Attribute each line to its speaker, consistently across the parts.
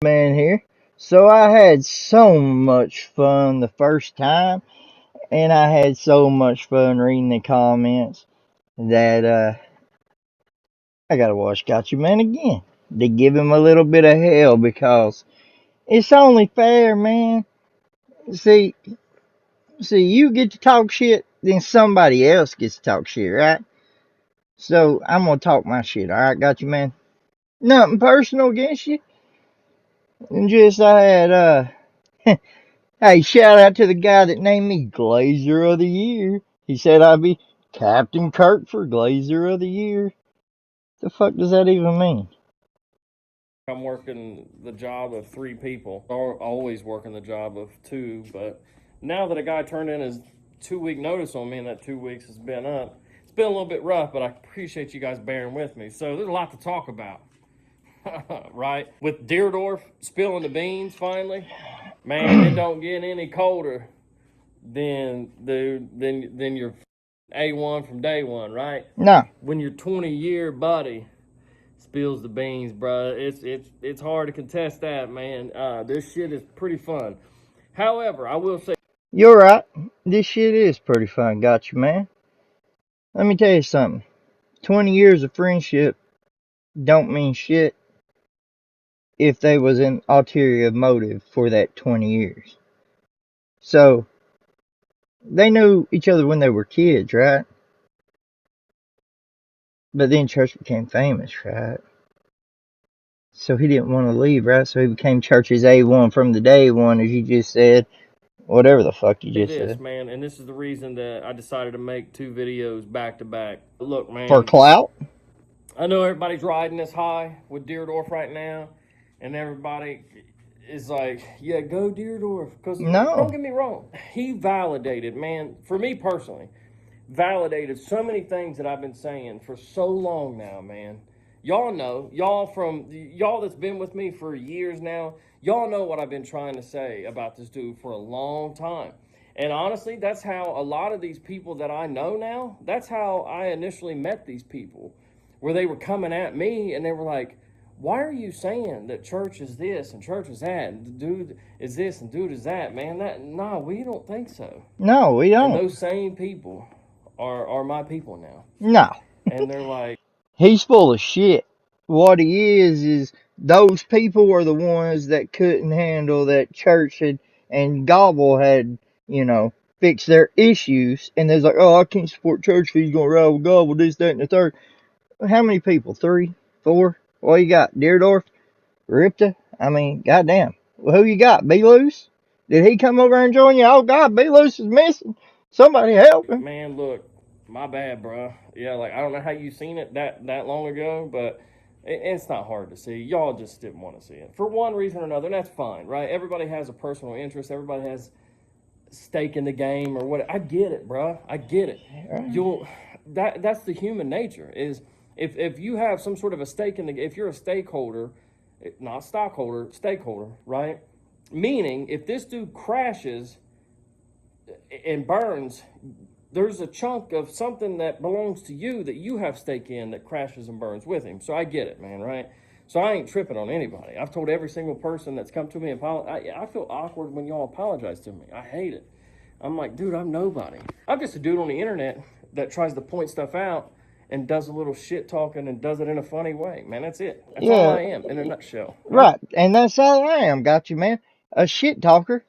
Speaker 1: Man here. So I had so much fun the first time, and I had so much fun reading the comments that I gotta watch Gotcha Man again to give him a little bit of hell because it's only fair, man. See, you get to talk shit, then somebody else gets to talk shit, right? So I'm gonna talk my shit, alright, Gotcha Man? Nothing personal against you, and just I had Hey, shout out to the guy that named me Glazer of the Year. He said I'd be Captain Kirk for Glazer of the Year. The fuck does that even mean?
Speaker 2: I'm working the job of three people. Or always working the job of two, but now that a guy turned in his 2 week notice on me and that 2 weeks has been up, it's been a little bit rough, but I appreciate you guys bearing with me. So there's a lot to talk about, right? With Deardorff spilling the beans finally, man, it don't get any colder than your A1 from day one, right?
Speaker 1: No.
Speaker 2: When your 20-year buddy spills the beans, bro. It's hard to contest that, man. This shit is pretty fun. However, I will say,
Speaker 1: You're right. This shit is pretty fun, Gotcha Man. Let me tell you something. 20 years of friendship don't mean shit if they was an ulterior motive for that 20 years. So, they knew each other when they were kids, right? But then church became famous, right? So he didn't want to leave, right? So he became church's A1 from the day one, as you just said. Whatever the fuck you just
Speaker 2: this,
Speaker 1: said.
Speaker 2: man, and this is the reason that I decided to make two videos back to back. Look,
Speaker 1: For
Speaker 2: man,
Speaker 1: clout?
Speaker 2: I know everybody's riding this high with Deardorff right now, and everybody is like, yeah, go Deardorff. Because don't
Speaker 1: No.
Speaker 2: get me wrong, he validated, man, for me personally, validated so many things that I've been saying for so long now, man. Y'all know, y'all that's been with me for years now, y'all know what I've been trying to say about this dude for a long time. And honestly, that's how a lot of these people that I know now, that's how I initially met these people, where they were coming at me and they were like, why are you saying that church is this and church is that and dude is this and dude is that, man? We don't think so.
Speaker 1: No, we
Speaker 2: And
Speaker 1: don't.
Speaker 2: those same people are my people now.
Speaker 1: No.
Speaker 2: And they're like,
Speaker 1: He's full of shit. What he is those people were the ones that couldn't handle that church and Gobble had, you know, fixed their issues. And they're like, oh, I can't support church if he's going to ride with Gobble, this, that, and the third. How many people? 3? 4? What you got? Deardorff? Ripta? I mean, goddamn. Well, who you got? B. Loose? Did he come over and join you? Oh, God, B. Loose is missing. Somebody help him.
Speaker 2: man, look, my bad, bro. Yeah, like I don't know how you seen it that long ago, but it's not hard to see. Y'all just didn't want to see it for one reason or another, and that's fine, right? Everybody has a personal interest. Everybody has stake in the game or what. I get it, bro. I get it. You'll that's the human nature is if you have some sort of a stake in the, if you're a stakeholder, not stockholder, stakeholder, right? Meaning, if this dude crashes and burns, there's a chunk of something that belongs to you that you have stake in that crashes and burns with him. So I get it, man, right? So I ain't tripping on anybody. I've told every single person that's come to me and I feel awkward when y'all apologize to me. I hate it. I'm like, dude, I'm nobody. I'm just a dude on the internet that tries to point stuff out and does a little shit talking and does it in a funny way. Man, that's it. That's all
Speaker 1: Yeah,
Speaker 2: I am in a nutshell.
Speaker 1: right. And that's all I am. Got you, man. A shit talker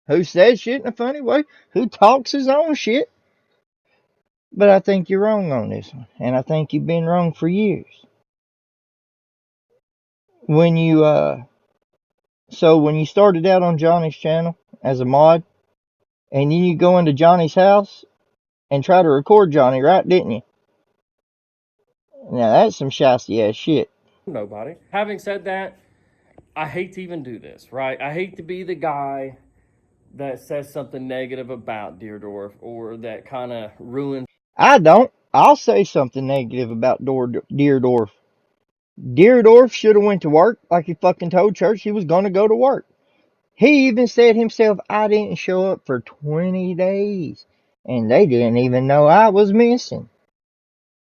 Speaker 1: who says shit in a funny way, who talks his own shit. But I think you're wrong on this one. And I think you've been wrong for years. When you, so when you started out on Johnny's channel as a mod, and then you go into Johnny's house and try to record Johnny, right? Didn't you? Now that's some shasty ass shit.
Speaker 2: Nobody. Having said that, I hate to even do this, right? I hate to be the guy that says something negative about Deardorff or that kind of ruins.
Speaker 1: I don't. I'll say something negative about Deardorff. Deardorff should have went to work like he fucking told church he was gonna go to work. He even said himself, I didn't show up for 20 days. And they didn't even know I was missing.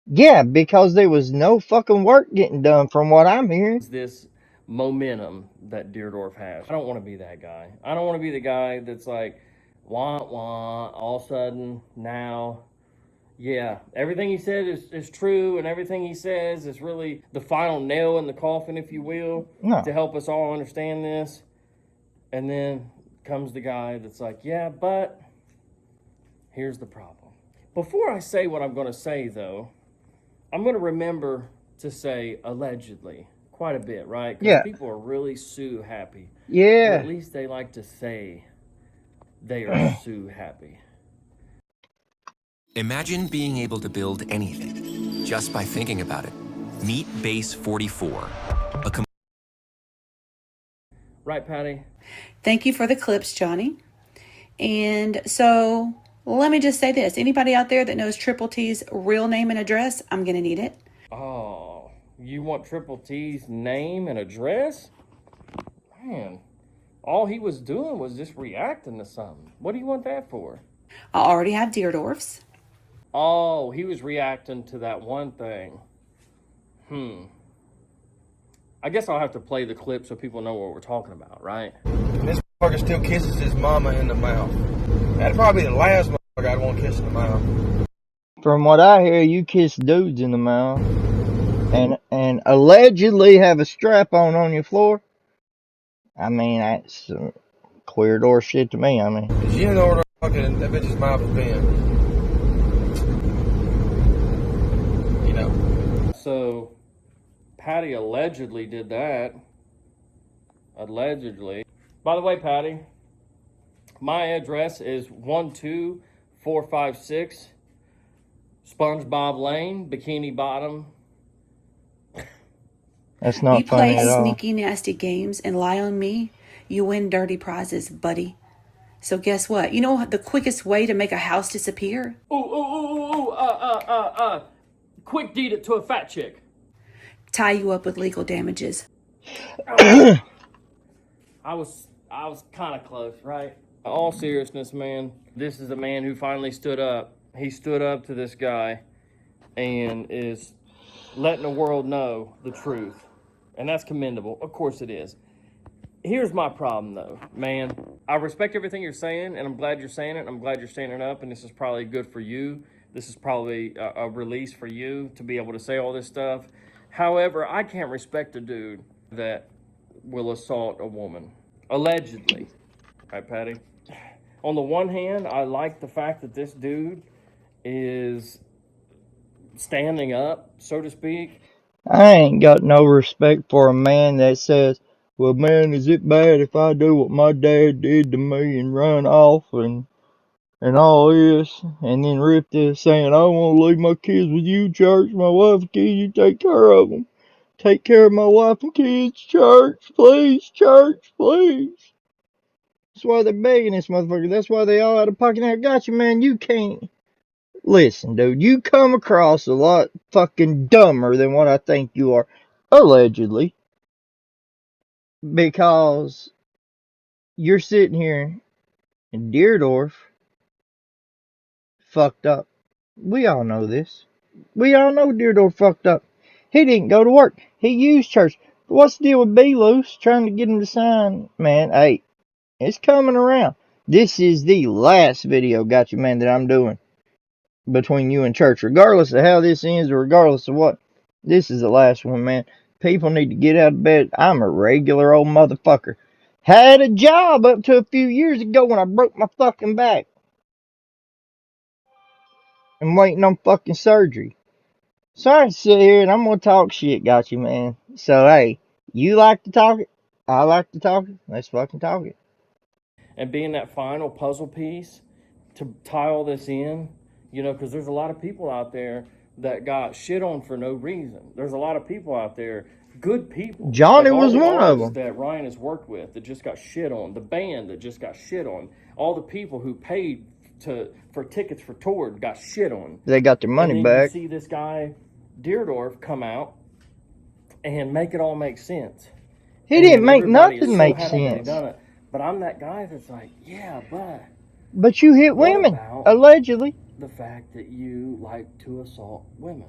Speaker 1: Yeah, because there was no fucking work getting done from what I'm hearing.
Speaker 2: This momentum that Deardorff has. I don't want to be that guy. I don't want to be the guy that's like, wah, wah, all of a sudden, now, yeah, everything he said is true, and everything he says is really the final nail in the coffin, if you will, to
Speaker 1: No.
Speaker 2: help us all understand this. And then comes the guy that's like, yeah, but here's the problem. Before I say what I'm going to say, though, I'm going to remember to say allegedly quite a bit, right? Because
Speaker 1: Yeah.
Speaker 2: people are really Sue happy. Or at
Speaker 1: Yeah.
Speaker 2: least they like to say they are Sue happy.
Speaker 3: Imagine being able to build anything just by thinking about it. Meet Base 44.
Speaker 2: Right, Patty?
Speaker 4: Thank you for the clips, Johnny. And so let me just say this. Anybody out there that knows Triple T's real name and address, I'm going to need it.
Speaker 2: Oh, you want Triple T's name and address? Man, all he was doing was just reacting to something. What do you want that for?
Speaker 4: I already have Deardorff's.
Speaker 2: Oh, he was reacting to that one thing. I guess I'll have to play the clip so people know what we're talking about, right?
Speaker 5: And this motherfucker still kisses his mama in the mouth. That'd probably be the last motherfucker I'd want to kiss in the mouth.
Speaker 1: From what I hear, you kiss dudes in the mouth and allegedly have a strap on your floor. I mean, that's clear door shit to me. I mean,
Speaker 5: Cause you know where the fucking that bitch's mouth has been. You know.
Speaker 2: So, Patty allegedly did that. Allegedly. By the way, Patty, my address is 12456 SpongeBob Lane, Bikini Bottom.
Speaker 1: that's not
Speaker 4: You
Speaker 1: funny
Speaker 4: play
Speaker 1: at all.
Speaker 4: sneaky, nasty games and lie on me, you win dirty prizes, buddy. So guess what? You know the quickest way to make a house disappear?
Speaker 2: Quick deed it to a fat chick.
Speaker 4: Tie you up with legal damages.
Speaker 2: I was kind of close, right? All seriousness, man, this is a man who finally stood up. He stood up to this guy and is letting the world know the truth. And that's commendable. Of course it is. Here's my problem, though, man. I respect everything you're saying, and I'm glad you're saying it. I'm glad you're standing up, and this is probably good for you. This is probably a release for you to be able to say all this stuff. However, I can't respect a dude that will assault a woman. Allegedly. Right, Patty? On the one hand, I like the fact that this dude is standing up, so to speak.
Speaker 1: I ain't got no respect for a man that says, well, man, is it bad if I do what my dad did to me and run off and all this, and then rip this saying, I want to leave my kids with you, church, my wife and kids, you take care of them. Take care of my wife and kids, church, please, church, please. That's why they're begging this motherfucker. That's why they all out of pocket now. Gotcha, man, you can't. Listen, dude, you come across a lot fucking dumber than what I think you are, allegedly, because you're sitting here and Deardorff fucked up. We all know this. We all know Deardorff fucked up. He didn't go to work. He used church. But what's the deal with B. Loose trying to get him to sign? Man, hey, it's coming around. This is the last video, gotcha, man, that I'm doing between you and church. Regardless of how this ends or regardless of what, this is the last one, man. People need to get out of bed. I'm a regular old motherfucker. Had a job up to a few years ago when I broke my fucking back. I'm waiting on fucking surgery. So I sit here and I'm gonna talk shit, got you, man. So hey, you like to talk it, I like to talk it. Let's fucking talk it.
Speaker 2: And being that final puzzle piece to tie all this in, you know, because there's a lot of people out there that got shit on for no reason. There's a lot of people out there, good people,
Speaker 1: Johnny
Speaker 2: like all
Speaker 1: was
Speaker 2: the
Speaker 1: one of
Speaker 2: artists
Speaker 1: them.
Speaker 2: that Ryan has worked with that just got shit on, the band that just got shit on, all the people who paid for tickets for tour got shit on.
Speaker 1: They got their
Speaker 2: And
Speaker 1: money
Speaker 2: then you
Speaker 1: back.
Speaker 2: see this guy Deardorff come out and make it all make sense.
Speaker 1: He didn't
Speaker 2: And
Speaker 1: make
Speaker 2: everybody is
Speaker 1: nothing
Speaker 2: so
Speaker 1: make
Speaker 2: happy that he
Speaker 1: sense.
Speaker 2: done it. But I'm that guy that's like, yeah, but
Speaker 1: But you hit
Speaker 2: what
Speaker 1: women,
Speaker 2: about
Speaker 1: allegedly.
Speaker 2: the fact that you like to assault women?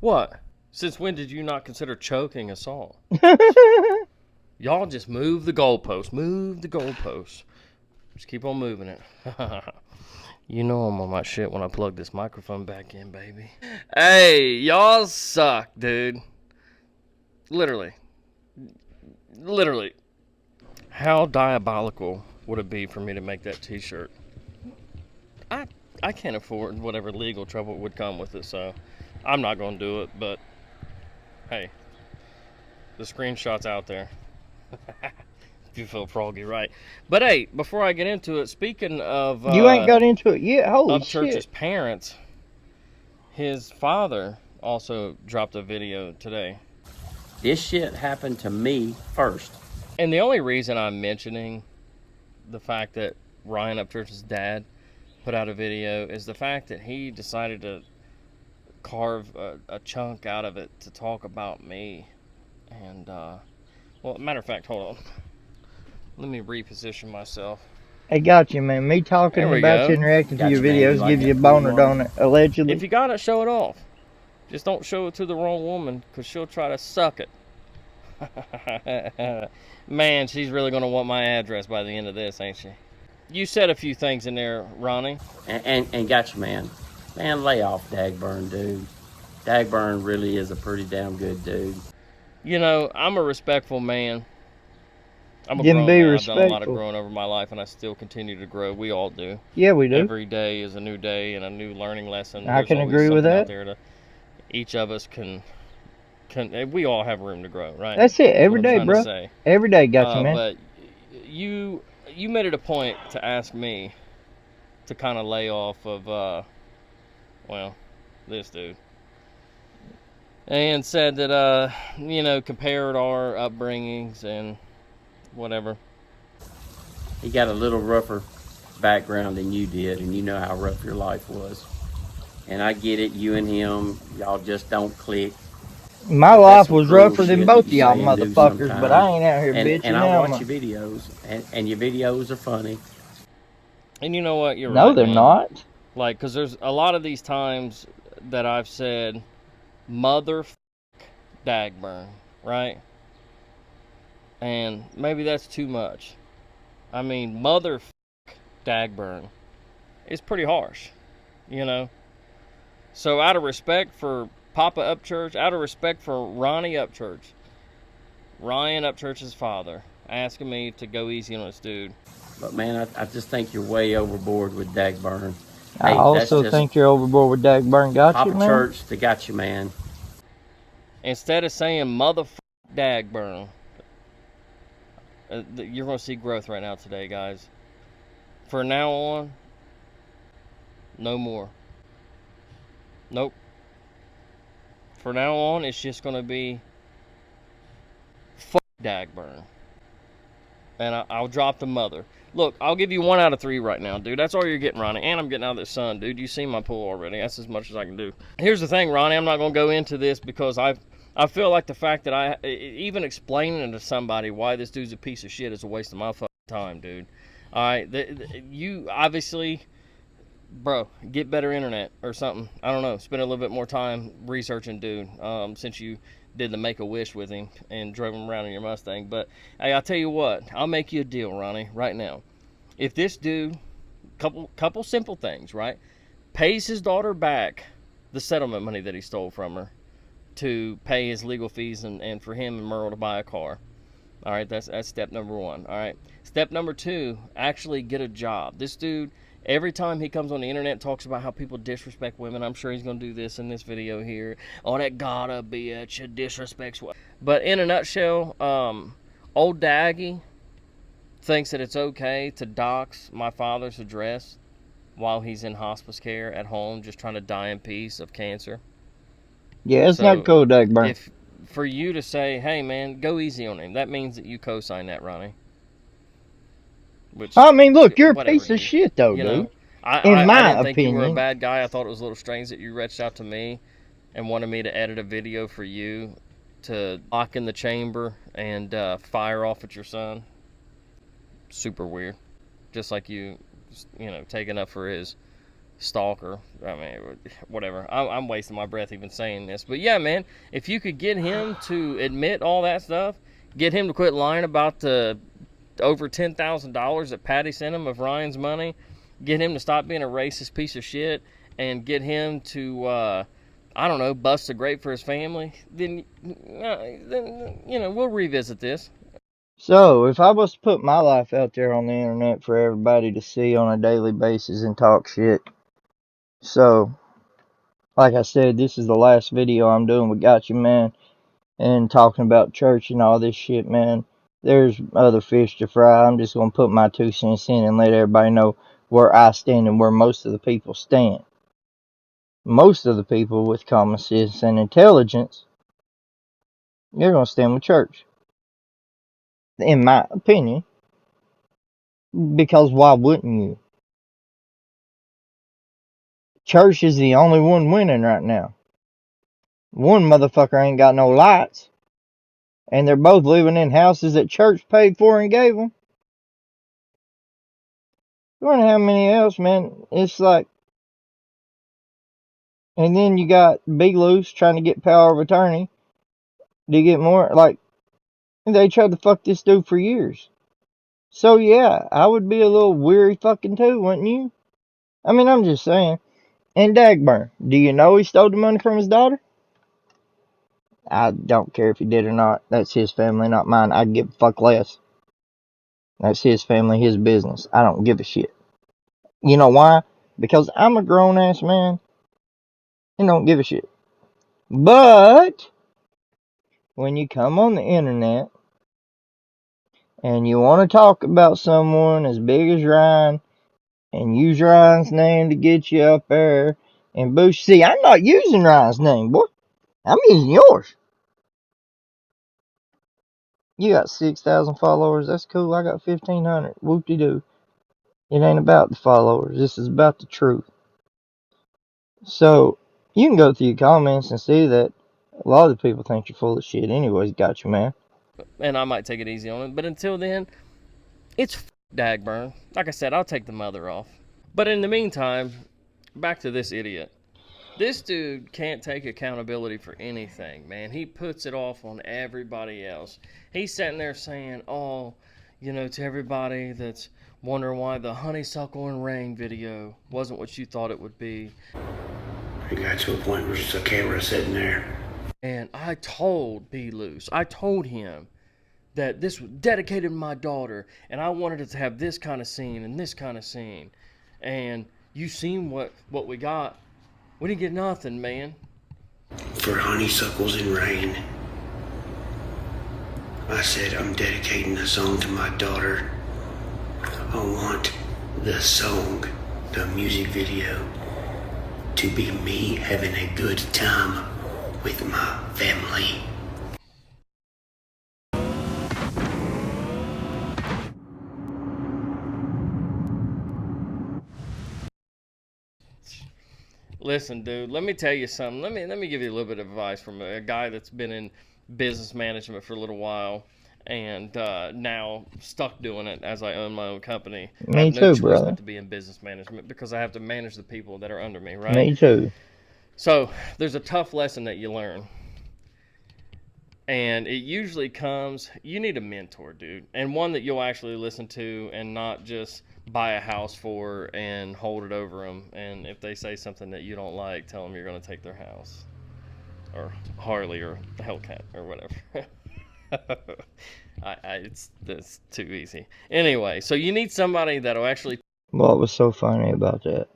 Speaker 2: What? Since when did you not consider choking assault? Y'all just move the goalpost. Move the goalpost. Just keep on moving it. You know I'm on my shit when I plug this microphone back in, baby. Hey, y'all suck, dude. Literally. Literally. How diabolical would it be for me to make that t-shirt? I can't afford whatever legal trouble would come with it, so I'm not going to do it, but hey, the screenshot's out there. If you feel froggy, right. But hey, before I get into it, speaking of
Speaker 1: You ain't got into it yet? Holy
Speaker 2: Upchurch's
Speaker 1: shit.
Speaker 2: parents, his father also dropped a video today.
Speaker 6: This shit happened to me first.
Speaker 2: And the only reason I'm mentioning the fact that Ryan Upchurch's dad put out a video is the fact that he decided to carve a chunk out of it to talk about me. And, well, matter of fact, hold on. Let me reposition myself.
Speaker 1: I got you, man. Me talking
Speaker 2: There we
Speaker 1: about
Speaker 2: go.
Speaker 1: you and reacting to
Speaker 6: Got
Speaker 1: your
Speaker 6: you, man. You
Speaker 1: videos
Speaker 6: like
Speaker 1: give you a
Speaker 6: that
Speaker 1: boner,
Speaker 6: cool
Speaker 1: don't
Speaker 6: one?
Speaker 1: it? Allegedly.
Speaker 2: If you got it, show it off. Just don't show it to the wrong woman, because she'll try to suck it. Man, she's really going to want my address by the end of this, ain't she? You said a few things in there, Ronnie.
Speaker 6: And got you, man. Man, lay off Dagburn, dude. Dagburn really is a pretty damn good dude.
Speaker 2: You know, I'm a respectful man. I'm a
Speaker 1: Then
Speaker 2: grown
Speaker 1: be
Speaker 2: man. I've done a lot of
Speaker 1: respectful.
Speaker 2: growing over my life, and I still continue to grow. We all do.
Speaker 1: Yeah, we do.
Speaker 2: Every day is a new day and a new learning lesson.
Speaker 1: I
Speaker 2: There's
Speaker 1: can
Speaker 2: always
Speaker 1: agree with
Speaker 2: something out
Speaker 1: that.
Speaker 2: there to, each of us can. We all have room to grow, right?
Speaker 1: That's it.
Speaker 2: That's
Speaker 1: Every
Speaker 2: what I'm
Speaker 1: day,
Speaker 2: trying to
Speaker 1: bro.
Speaker 2: say.
Speaker 1: Every day, got you, man.
Speaker 2: But you made it a point to ask me to kind of lay off of, well, this dude. And said that, compared our upbringings and whatever.
Speaker 6: He got a little rougher background than you did, and you know how rough your life was. And I get it, you and him, y'all just don't click.
Speaker 1: My
Speaker 6: But that's
Speaker 1: life
Speaker 6: some
Speaker 1: was
Speaker 6: cruel
Speaker 1: rougher than
Speaker 6: shit
Speaker 1: both
Speaker 6: that
Speaker 1: of
Speaker 6: you
Speaker 1: y'all
Speaker 6: say and do
Speaker 1: motherfuckers, but I
Speaker 6: sometimes.
Speaker 1: ain't out here
Speaker 6: And
Speaker 1: bitching
Speaker 6: I
Speaker 1: now.
Speaker 6: watch your videos, and your videos are funny.
Speaker 2: And you know what? You're
Speaker 1: No,
Speaker 2: right,
Speaker 1: they're
Speaker 2: man.
Speaker 1: not.
Speaker 2: Like, because there's a lot of these times that I've said, mother Dagburn, right? And maybe that's too much. I mean, mother Dagburn is pretty harsh, you know? So out of respect for Papa Upchurch, out of respect for Ronnie Upchurch, Ryan Upchurch's father, asking me to go easy on this dude.
Speaker 6: But man, I just think you're way overboard with Dagburn.
Speaker 1: I
Speaker 6: Hey, that's
Speaker 1: also
Speaker 6: just
Speaker 1: think you're overboard with Dagburn. Got you,
Speaker 6: Papa
Speaker 1: man?
Speaker 6: Church, they got you, man.
Speaker 2: Instead of saying motherfucker Dagburn, you're going to see growth right now today, guys. For now on, no more. Nope. For now on, it's just going to be fuck Dagburn. And I'll drop the mother. Look, I'll give you 1 out of 3 right now, dude. That's all you're getting, Ronnie. And I'm getting out of this sun, dude. You see my pool already. That's as much as I can do. Here's the thing, Ronnie. I'm not going to go into this because I feel like the fact that even explaining to somebody why this dude's a piece of shit is a waste of my fucking time, dude. All right, you obviously, bro, get better internet or something. I don't know. Spend a little bit more time researching, dude. Since you did the Make-A-Wish with him and drove him around in your Mustang. But hey, I'll tell you what. I'll make you a deal, Ronnie, right now. If this dude, couple simple things, right, pays his daughter back the settlement money that he stole from her to pay his legal fees and for him and Merle to buy a car. All right, that's step number 1. All right, step number 2, actually get a job. This dude, every time he comes on the internet and talks about how people disrespect women, I'm sure he's going to do this in this video here. Oh, that gotta bitch, you disrespects women. But in a nutshell, old Daggy thinks that it's okay to dox my father's address while he's in hospice care at home, just trying to die in peace of cancer.
Speaker 1: Yeah, it's
Speaker 2: So,
Speaker 1: not cool, Dagburn.
Speaker 2: If for you to say, hey man, go easy on him, that means that you co-sign that, Ronnie. Which,
Speaker 1: I mean, look, you're a
Speaker 2: whatever,
Speaker 1: piece of
Speaker 2: dude.
Speaker 1: shit, though,
Speaker 2: You
Speaker 1: dude.
Speaker 2: know, I
Speaker 1: In my
Speaker 2: didn't think you were a
Speaker 1: opinion.
Speaker 2: bad guy. I thought it was a little strange that you reached out to me and wanted me to edit a video for you to lock in the chamber and fire off at your son. Super weird. Just like you taking up for his stalker. I mean, whatever. I'm wasting my breath even saying this. But yeah, man, if you could get him to admit all that stuff, get him to quit lying about the over $10,000 that Patty sent him of Ryan's money, get him to stop being a racist piece of shit, and get him to, I don't know, bust a grape for his family, then we'll revisit this.
Speaker 1: So, if I was to put my life out there on the internet for everybody to see on a daily basis and talk shit, so, like I said, this is the last video I'm doing with Gotcha Man and talking about church and all this shit, man. There's other fish to fry. I'm just going to put my 2 cents in and let everybody know where I stand and where most of the people stand. Most of the people with common sense and intelligence, you're going to stand with church. In my opinion. Because why wouldn't you? Church is the only one winning right now. One motherfucker ain't got no lights. And they're both living in houses that church paid for and gave them. You wonder how many else, man. It's like, and then you got Big Loose trying to get power of attorney to get more. Like, they tried to fuck this dude for years. So yeah, I would be a little weary fucking too, wouldn't you? I mean, I'm just saying. And Dagburn, do you know he stole the money from his daughter? I don't care if he did or not. That's his family, not mine. I'd give a fuck less. That's his family, his business. I don't give a shit. You know why? Because I'm a grown ass man and don't give a shit. But when you come on the internet and you want to talk about someone as big as Ryan and use Ryan's name to get you up there and boost. See, I'm not using Ryan's name, boy. I'm using yours. You got 6,000 followers. That's cool. I got 1,500. Whoop-de-doo. It ain't about the followers. This is about the truth. So, you can go through your comments and see that a lot of the people think you're full of shit anyways. Got you, man.
Speaker 2: And I might take it easy on it. But until then, it's Dagburn. Like I said, I'll take the mother off. But in the meantime, back to this idiot. This dude can't take accountability for anything, man. He puts it off on everybody else. He's sitting there saying, oh, to everybody that's wondering why the honeysuckle and rain video wasn't what you thought it would be.
Speaker 7: It got to a point where just a camera sitting there.
Speaker 2: And I told B. Loose, I told him that this was dedicated to my daughter, and I wanted it to have this kind of scene and this kind of scene. And you seen what we got. We didn't get nothing, man.
Speaker 7: For honeysuckles and rain, I said I'm dedicating the song to my daughter. I want the song, the music video, to be me having a good time with my family.
Speaker 2: Listen, dude, let me tell you something. Let me give you a little bit of advice from a guy that's been in business management for a little while and now stuck doing it as I own my own company.
Speaker 1: Me
Speaker 2: I have no
Speaker 1: too,
Speaker 2: choice
Speaker 1: brother.
Speaker 2: but to be in business management because I have to manage the people that are under me, right?
Speaker 1: Me too.
Speaker 2: So there's a tough lesson that you learn. And it usually comes, you need a mentor, dude. And one that you'll actually listen to and not just buy a house for and hold it over them. And if they say something that you don't like, tell them you're going to take their house. Or Harley or Hellcat or whatever. It's too easy. Anyway, so you need somebody that'll actually...
Speaker 1: What was so funny about that?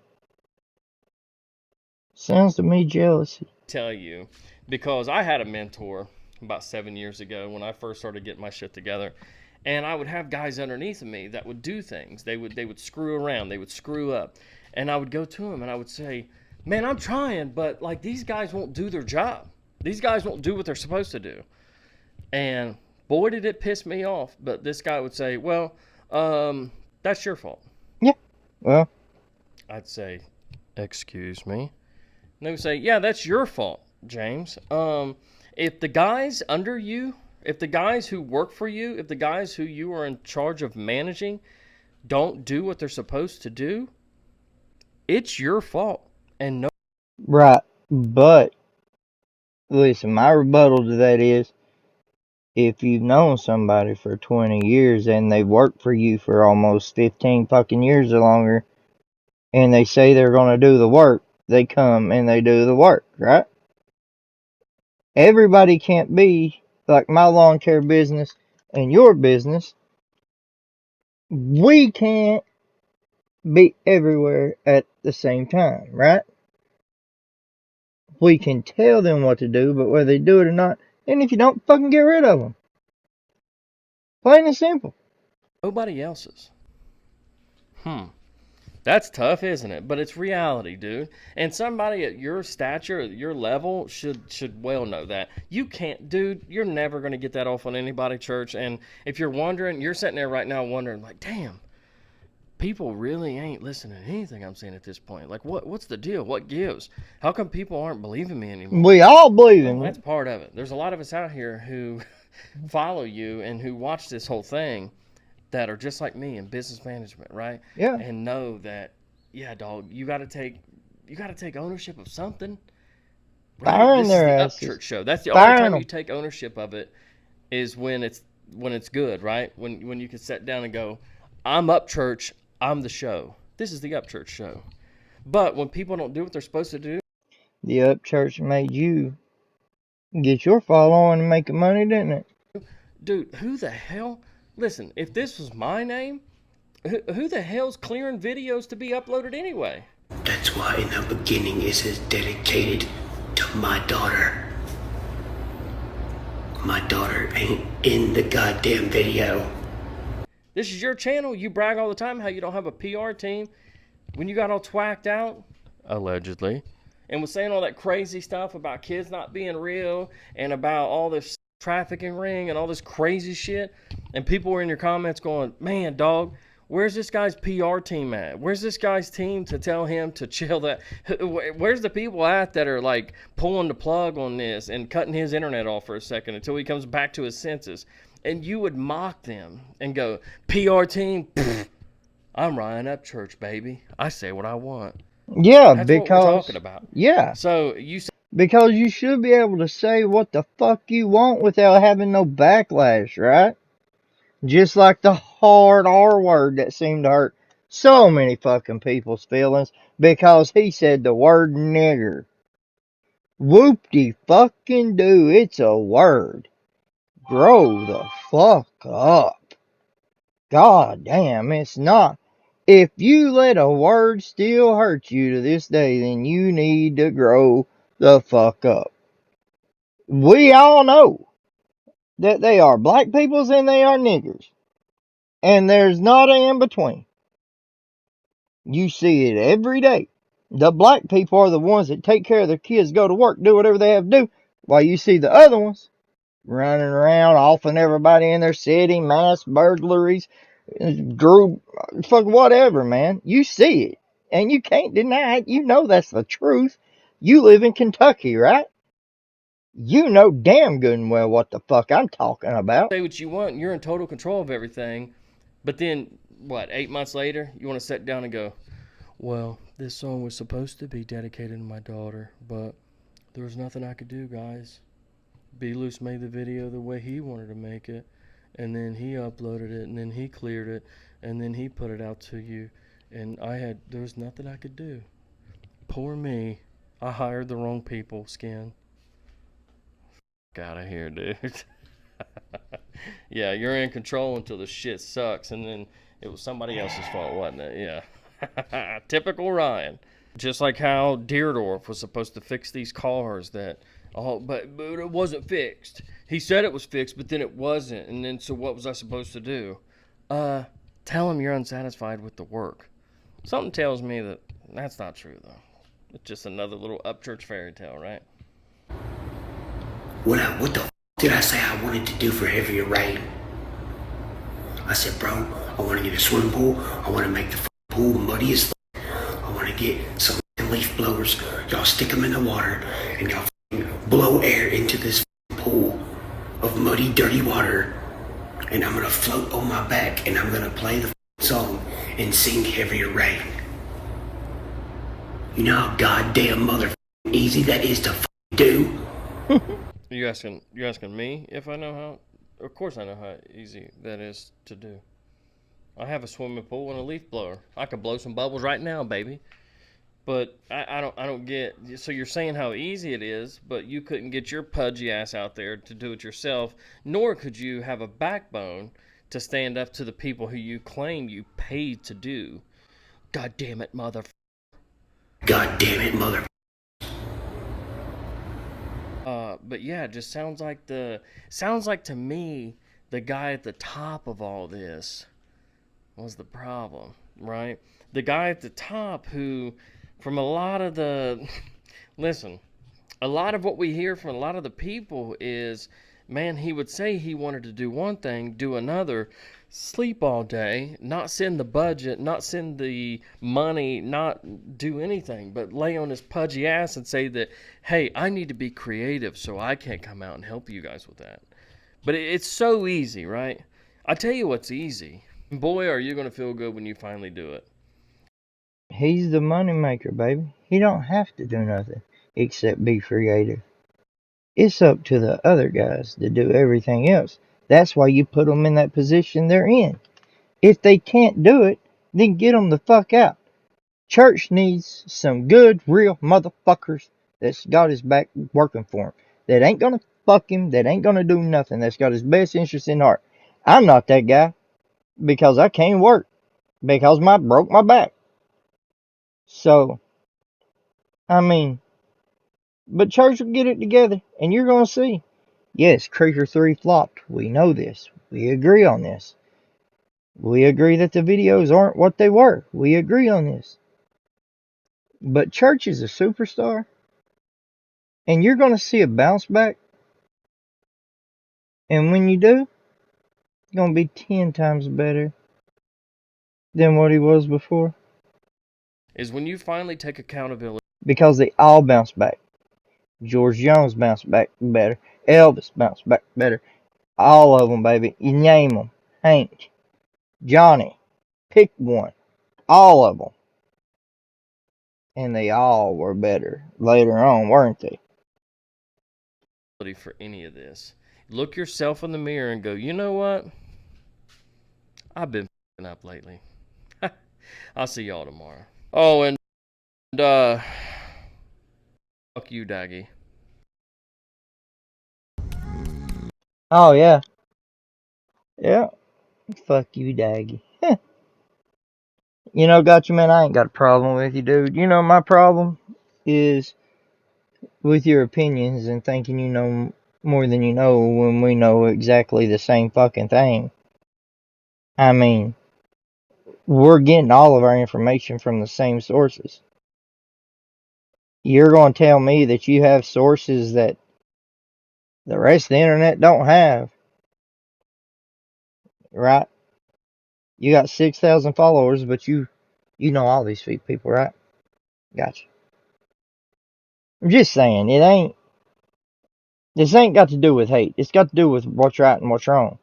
Speaker 1: Sounds to me jealousy.
Speaker 2: Tell you, because I had a mentor about 7 years ago when I first started getting my shit together, and I would have guys underneath of me that would do things. They would screw around, they would screw up, and I would go to them and I would say, man, I'm trying, but like these guys won't do their job. These guys won't do what they're supposed to do. And boy, did it piss me off. But this guy would say, well, that's your fault.
Speaker 1: Yeah. Well,
Speaker 2: I'd say, excuse me. And they would say, yeah, that's your fault, James. If the guys under you, if the guys who work for you, if the guys who you are in charge of managing don't do what they're supposed to do, it's your fault. And no.
Speaker 1: Right. But, listen, my rebuttal to that is, if you've known somebody for 20 years and they've worked for you for almost 15 fucking years or longer, and they say they're going to do the work, they come and they do the work, right? Everybody can't be like my lawn care business and your business. We can't be everywhere at the same time, right? We can tell them what to do, but whether they do it or not, and if you don't, fucking get rid of them. Plain and simple.
Speaker 2: Nobody else's. That's tough, isn't it? But it's reality, dude. And somebody at your stature, at your level, should well know that. You can't, dude, you're never going to get that off on anybody, church. And if you're wondering, you're sitting there right now wondering, like, damn, people really ain't listening to anything I'm saying at this point. Like, what's the deal? What gives? How come people aren't believing me anymore?
Speaker 1: We all believe in
Speaker 2: That's
Speaker 1: it.
Speaker 2: part of it. There's a lot of us out here who follow you and who watch this whole thing that are just like me in business management, right?
Speaker 1: Yeah.
Speaker 2: And know that, yeah, dog, you got to take ownership of something. Right?
Speaker 1: Firing
Speaker 2: This
Speaker 1: their
Speaker 2: is the
Speaker 1: asses.
Speaker 2: upchurch show. That's the
Speaker 1: Firing
Speaker 2: only time
Speaker 1: them.
Speaker 2: you take ownership of it is when it's good, right? When you can sit down and go, I'm upchurch, I'm the show. This is the upchurch show. But when people don't do what they're supposed to do,
Speaker 1: The upchurch made you get your following and making money, didn't it?
Speaker 2: dude, who the hell? Listen, if this was my name, who the hell's clearing videos to be uploaded anyway?
Speaker 7: That's why in the beginning it says dedicated to my daughter. My daughter ain't in the goddamn video.
Speaker 2: This is your channel. You brag all the time how you don't have a PR team. When you got all twacked out, allegedly, and was saying all that crazy stuff about kids not being real and about all this trafficking ring and all this crazy shit, and people were in your comments going, man, dog, where's this guy's PR team at? Where's this guy's team to tell him to chill that? Where's the people at that are like pulling the plug on this and cutting his internet off for a second until he comes back to his senses? And you would mock them and go, PR team, pfft, I'm Ryan Upchurch, baby. I say what I want.
Speaker 1: Yeah,
Speaker 2: That's
Speaker 1: because
Speaker 2: what we're talking about.
Speaker 1: Yeah,
Speaker 2: So you say,
Speaker 1: because you should be able to say what the fuck you want without having no backlash, right? Just like the hard R word that seemed to hurt so many fucking people's feelings because he said the word nigger. Whoop-de fucking do, it's a word. Grow the fuck up. God damn, it's not. If you let a word still hurt you to this day, then you need to grow the fuck up. We all know that they are black peoples and they are niggers. And there's not an in between. You see it every day. The black people are the ones that take care of their kids, go to work, do whatever they have to do, while you see the other ones running around, offing everybody in their city, mass burglaries, group, fuck whatever, man. You see it, and you can't deny it. You know that's the truth. You live in Kentucky, right? You know damn good and well what the fuck I'm talking about.
Speaker 2: say what you want, and you're in total control of everything. But then, 8 months later, you want to sit down and go, well, this song was supposed to be dedicated to my daughter, but there was nothing I could do, guys. B. Loose made the video the way he wanted to make it, and then he uploaded it, and then he cleared it, and then he put it out to you, and there was nothing I could do. Poor me. I hired the wrong people, Skin. Get out of here, dude. Yeah, you're in control until the shit sucks, and then it was somebody else's fault, wasn't it? Yeah. Typical Ryan. Just like how Deardorff was supposed to fix these cars but it wasn't fixed. He said it was fixed, but then it wasn't. And then so what was I supposed to do? Tell him you're unsatisfied with the work. Something tells me that that's not true, though. It's just another little upchurch fairy tale, right?
Speaker 7: What the f*** did I say I wanted to do for heavier rain? I said, bro, I want to get a swimming pool. I want to make the pool muddy as f***. I want to get some leaf blowers. Y'all stick them in the water and y'all blow air into this pool of muddy, dirty water. And I'm going to float on my back and I'm going to play the song and sing heavier rain. You know how goddamn easy that is to do?
Speaker 2: You asking me if I know how? Of course I know how easy that is to do. I have a swimming pool and a leaf blower. I could blow some bubbles right now, baby. But I don't get. So you're saying how easy it is, but you couldn't get your pudgy ass out there to do it yourself, nor could you have a backbone to stand up to the people who you claim you paid to do. God damn it, mother.
Speaker 7: God damn it,
Speaker 2: But yeah, it just sounds like to me the guy at the top of all this was the problem, right? The guy at the top who, from a lot of the, listen, a lot of what we hear from a lot of the people is, man, he would say he wanted to do one thing, do another, sleep all day, not send the budget, not send the money, not do anything, but lay on his pudgy ass and say that, hey, I need to be creative, so I can't come out and help you guys with that. But it's so easy, right? I tell you what's easy. Boy, are you going to feel good when you finally do it.
Speaker 1: He's the money maker, baby. He don't have to do nothing except be creative. It's up to the other guys to do everything else. That's why you put them in that position they're in. If they can't do it, then get them the fuck out. Church needs some good, real motherfuckers that's got his back working for him. That ain't gonna fuck him, that ain't gonna do nothing, that's got his best interest in heart. I'm not that guy because I can't work because I broke my back. So, I mean, but church will get it together and you're gonna see. Yes, Creature 3 flopped. We know this. We agree on this. We agree that the videos aren't what they were. We agree on this. But Church is a superstar, and you're going to see a bounce back. And when you do, it's going to be 10 times better than what he was before.
Speaker 2: Is when you finally take accountability.
Speaker 1: Because they all bounce back. George Jones bounced back better. Elvis bounced back better. All of them, baby. You name them. Hank, Johnny, pick one. All of them. And they all were better later on, weren't they?
Speaker 2: For any of this. Look yourself in the mirror and go, you know what? I've been f***ing up lately. I'll see y'all tomorrow. Oh, and fuck you, Daggy.
Speaker 1: Oh, yeah. Yeah. Fuck you, Daggy. You know, Gotcha Man, I ain't got a problem with you, dude. You know, my problem is with your opinions and thinking you know more than you know when we know exactly the same fucking thing. I mean, we're getting all of our information from the same sources. You're going to tell me that you have sources that the rest of the internet don't have, right? You got 6,000 followers, but you know all these people, right? Gotcha. I'm just saying, this ain't got to do with hate. It's got to do with what's right and what's wrong.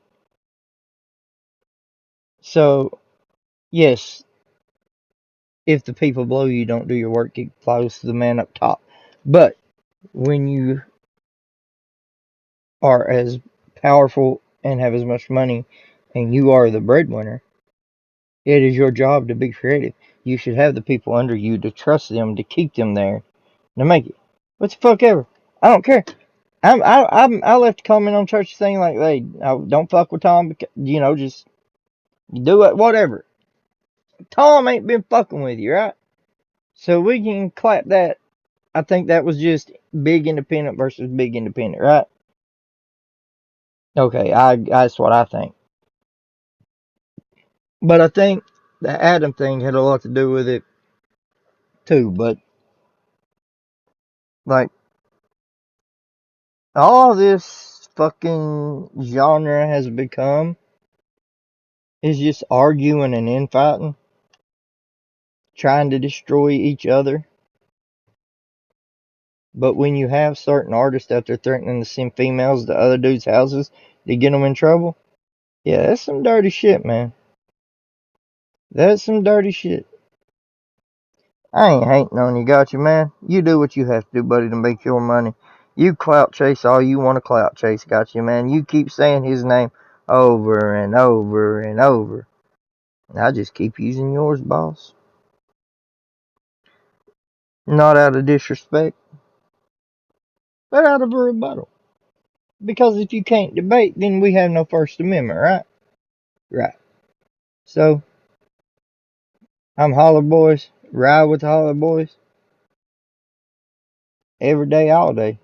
Speaker 1: So, yes, if the people below you don't do your work, it follows to the man up top. But when you are as powerful and have as much money and you are the breadwinner, it is your job to be creative. You should have the people under you to trust them, to keep them there, to make it. What the fuck ever. I don't care. I left a comment on church thing like, hey, don't fuck with Tom, because, just do it, whatever. Tom ain't been fucking with you, right? So we can clap that. I think that was just big independent versus big independent, right? Okay, that's what I think. But I think the Adam thing had a lot to do with it too. But like all this fucking genre has become is just arguing and infighting, trying to destroy each other. But when you have certain artists out there threatening to send females to other dudes' houses to get them in trouble, yeah, that's some dirty shit, man. That's some dirty shit. I ain't hating on you, got you, man. You do what you have to do, buddy, to make your money. You clout chase all you want to clout chase, got you, man. You keep saying his name over and over and over. And I just keep using yours, boss. Not out of disrespect, but out of a rebuttal. Because if you can't debate, then we have no First Amendment, right? Right. So, I'm Holler Boys, ride with the Holler Boys, every day, all day.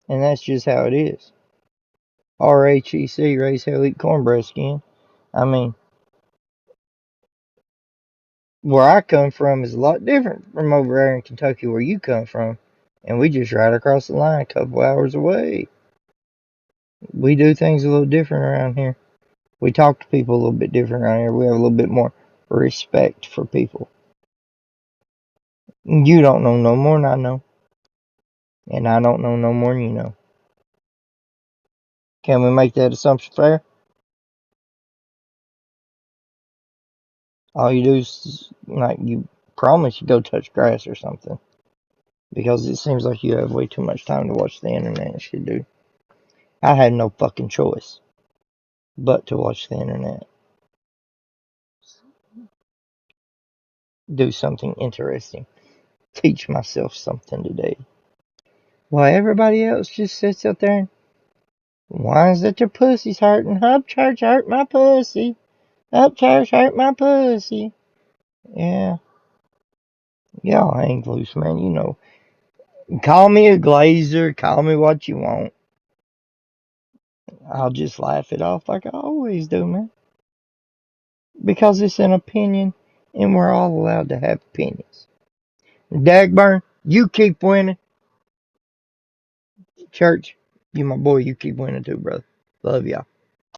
Speaker 1: And that's just how it is. RHEC, raise hell, eat cornbread skin. I mean, where I come from is a lot different from over there in Kentucky where you come from. And we just ride across the line a couple hours away. We do things a little different around here. We talk to people a little bit different around here. We have a little bit more respect for people. You don't know no more than I know. And I don't know no more than you know. Can we make that assumption fair? All you do is, like, you promise you go touch grass or something. Because it seems like you have way too much time to watch the internet and shit, dude. I had no fucking choice but to watch the internet. Do something interesting. Teach myself something today. While everybody else just sits out there and whines that their pussy's hurting. Upchurch hurt my pussy. Upchurch hurt my pussy. Yeah. Y'all hang loose, man. You know. Call me a glazer. Call me what you want. I'll just laugh it off like I always do, man. Because it's an opinion, and we're all allowed to have opinions. Dagburn, you keep winning. Church, you my boy, you keep winning too, brother. Love y'all.